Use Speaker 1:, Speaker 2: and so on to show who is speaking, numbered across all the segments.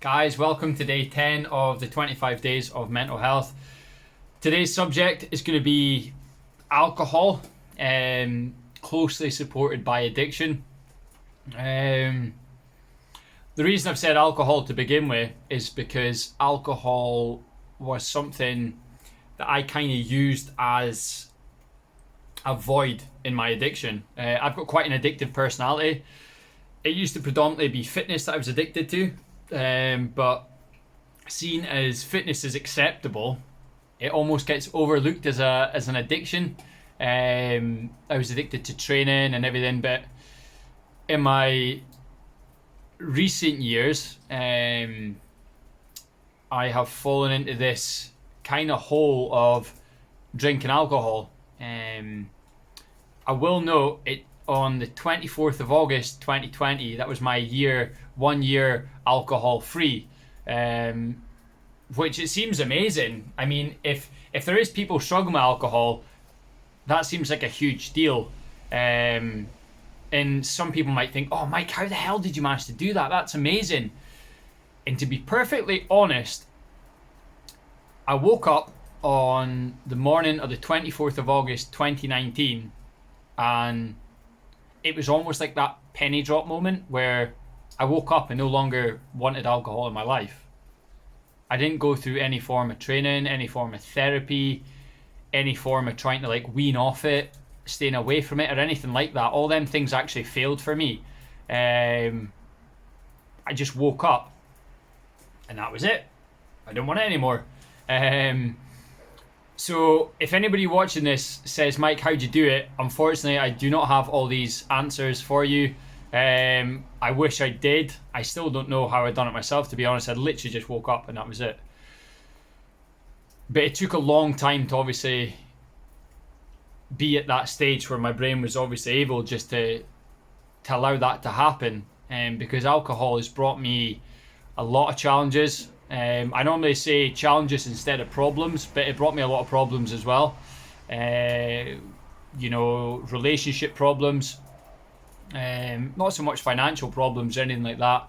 Speaker 1: Guys, welcome to day 10 of the 25 days of mental health. Today's subject is going to be alcohol, closely supported by addiction. The reason I've said alcohol to begin with is because alcohol was something that I kind of used as a void in my addiction. I've got quite an addictive personality. It used to predominantly be fitness that I was addicted to. But seen as fitness is acceptable, it almost gets overlooked as an addiction. I was addicted to training and everything, but in my recent years, I have fallen into this kind of hole of drinking alcohol. I will note it on the 24th of August 2020, that was my 1 year alcohol free, which it seems amazing. I mean, if there is people struggling with alcohol, that seems like a huge deal. And some people might think, oh Mike, how the hell did you manage to do that? That's amazing. And to be perfectly honest, I woke up on the morning of the 24th of August 2019, and it was almost like that penny drop moment where I woke up and no longer wanted alcohol in my life. I didn't go through any form of training, any form of therapy, any form of trying to wean off it, staying away from it or anything like that. All them things actually failed for me. I just woke up and that was it. I don't want it anymore. So if anybody watching this says, Mike, how'd you do it? Unfortunately, I do not have all these answers for you. I wish I did. I still don't know how I'd done it myself, to be honest. I literally just woke up and that was it. But it took a long time to obviously be at that stage where my brain was obviously able just to allow that to happen. Because alcohol has brought me a lot of challenges. I normally say challenges instead of problems, but it brought me a lot of problems as well. Relationship problems, not so much financial problems or anything like that,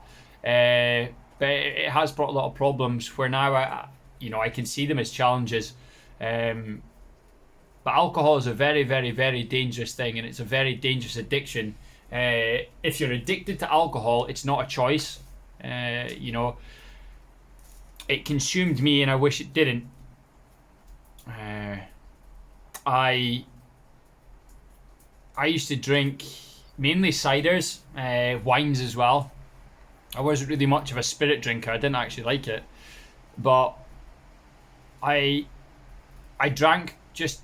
Speaker 1: but it has brought a lot of problems where now I can see them as challenges. But alcohol is a very, very, very dangerous thing, and it's a very dangerous addiction. If you're addicted to alcohol, it's not a choice. It consumed me, and I wish it didn't. I used to drink mainly ciders, wines as well. I wasn't really much of a spirit drinker. I didn't actually like it, but I drank just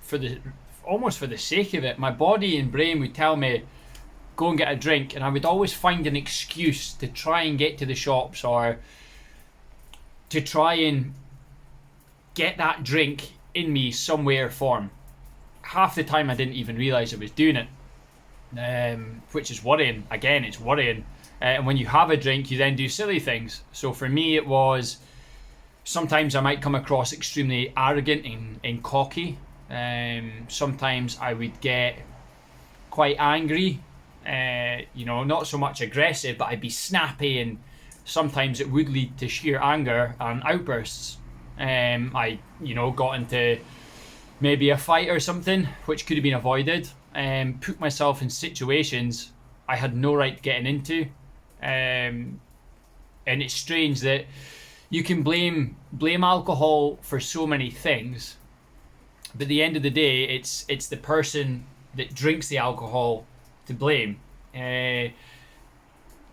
Speaker 1: almost for the sake of it. My body and brain would tell me, go and get a drink, and I would always find an excuse to try and get to the shops or to try and get that drink in me some way or form. Half the time I didn't even realise I was doing it, which is worrying. Again, it's worrying. And when you have a drink, you then do silly things. So for me, it was sometimes I might come across extremely arrogant and cocky. Sometimes I would get quite angry, not so much aggressive, but I'd be snappy, and sometimes it would lead to sheer anger and outbursts. I got into maybe a fight or something, which could have been avoided, and put myself in situations I had no right getting into. And it's strange that you can blame alcohol for so many things, but at the end of the day, it's the person that drinks the alcohol to blame.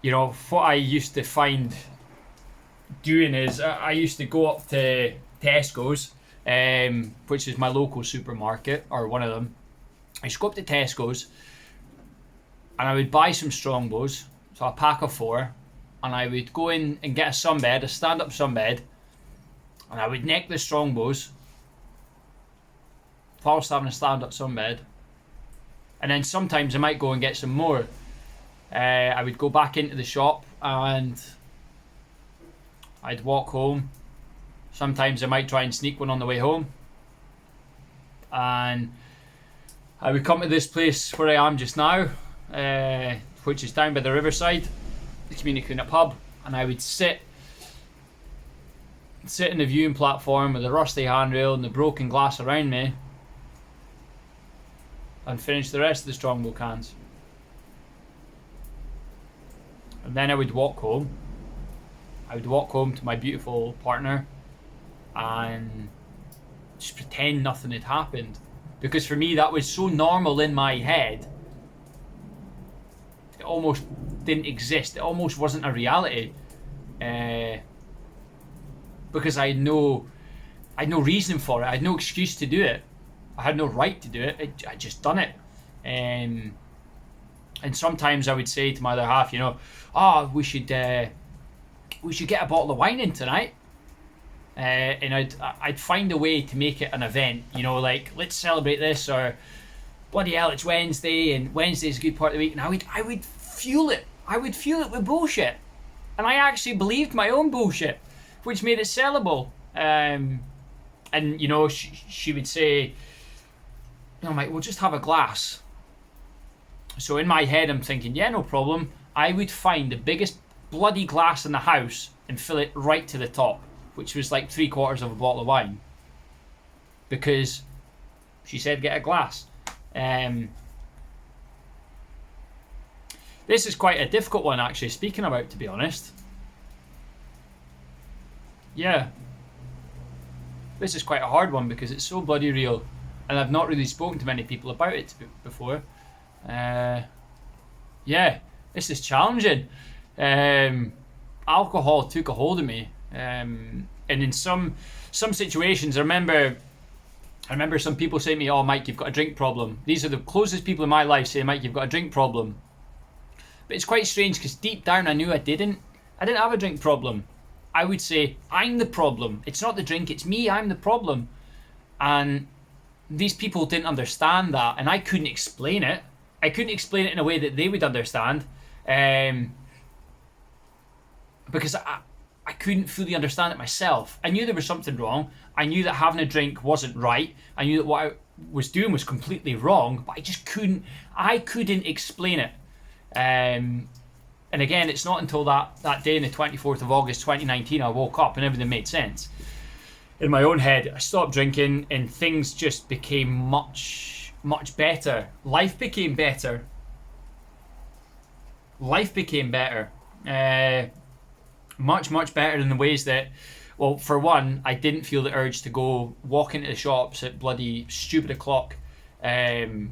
Speaker 1: What I used to find doing is I used to go up to Tesco's, which is my local supermarket, or one of them. I used to go up to Tesco's and I would buy some Strongbows, so a pack of 4, and I would go in and get a sunbed, a stand-up sunbed, and I would neck the Strongbows whilst having a stand-up sunbed. And then sometimes I might go and get some more. I would go back into the shop and I'd walk home. Sometimes I might try and sneak one on the way home. And I would come to this place where I am just now, which is down by the riverside, the Community Cleanup Hub, and I would sit sit in the viewing platform with the rusty handrail and the broken glass around me and finish the rest of the Strongbow cans. And then I would walk home. I would walk home to my beautiful partner and just pretend nothing had happened. Because for me, that was so normal in my head. It almost didn't exist. It almost wasn't a reality. Because I had no reason for it. I had no excuse to do it. I had no right to do it. I just done it. And sometimes I would say to my other half, you know, we should get a bottle of wine in tonight. And I'd find a way to make it an event, you know, like, let's celebrate this, or bloody hell, it's Wednesday and Wednesday's a good part of the week. And I would fuel it. I would fuel it with bullshit. And I actually believed my own bullshit, which made it sellable. And, you know, she would say, no, mate, we'll just have a glass. So in my head, I'm thinking, yeah, no problem. I would find the biggest bloody glass in the house and fill it right to the top, which was like 3/4 of a bottle of wine. Because she said get a glass. This is quite a difficult one, actually, speaking about, to be honest. Yeah. This is quite a hard one because it's so bloody real. And I've not really spoken to many people about it before. Yeah, this is challenging. Alcohol took a hold of me. And in some situations, I remember some people saying to me, oh, Mike, you've got a drink problem. These are the closest people in my life saying, Mike, you've got a drink problem. But it's quite strange because deep down I knew I didn't have a drink problem. I would say, I'm the problem. It's not the drink, it's me, I'm the problem. And these people didn't understand that, and I couldn't explain it. I couldn't explain it in a way that they would understand. Because I couldn't fully understand it myself. I knew there was something wrong. I knew that having a drink wasn't right. I knew that what I was doing was completely wrong, but I couldn't explain it. And again, it's not until that day on the 24th of August 2019 I woke up and everything made sense. In my own head, I stopped drinking and things just became much, much better. Life became better. Much, much better in the ways that, well, for one, I didn't feel the urge to go walk into the shops at bloody stupid o'clock, you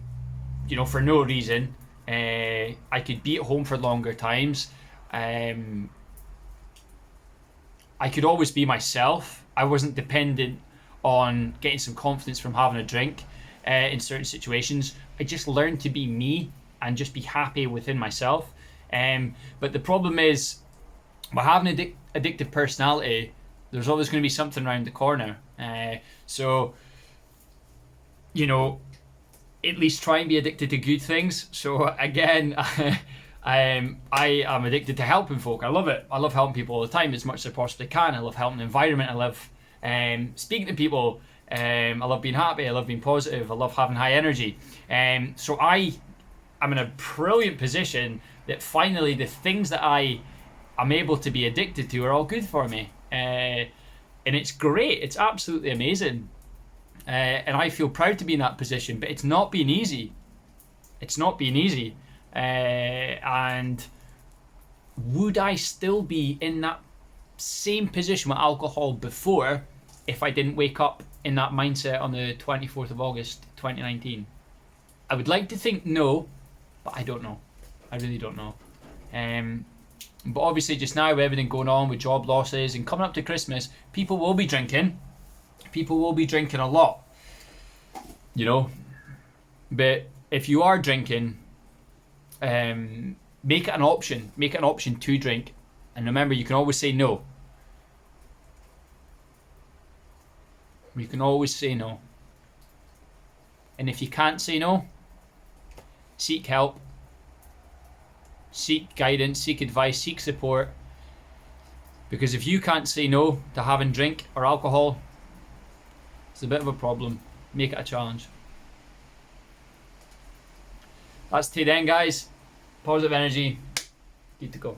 Speaker 1: know, for no reason. I could be at home for longer times. I could always be myself. I wasn't dependent on getting some confidence from having a drink in certain situations. I just learned to be me and just be happy within myself. But the problem is, by having an addictive personality, there's always going to be something around the corner. So, you know, at least try and be addicted to good things. So again, I am addicted to helping folk. I love it. I love helping people all the time as much as I possibly can. I love helping the environment. I love speaking to people. I love being happy. I love being positive. I love having high energy. So I am in a brilliant position that finally the things that I'm able to be addicted to are all good for me. And it's great. It's absolutely amazing. And I feel proud to be in that position, but it's not been easy. And would I still be in that same position with alcohol before if I didn't wake up in that mindset on the 24th of August 2019? I would like to think no, but I don't know. I really don't know. But obviously just now with everything going on with job losses and coming up to Christmas, people will be drinking. People will be drinking a lot, you know. But if you are drinking, make it an option. Make it an option to drink. And remember, you can always say no. You can always say no. And if you can't say no, seek help. Seek guidance, seek advice, seek support. Because if you can't say no to having drink or alcohol, it's a bit of a problem. Make it a challenge. That's today then, guys. Positive energy. Good to go.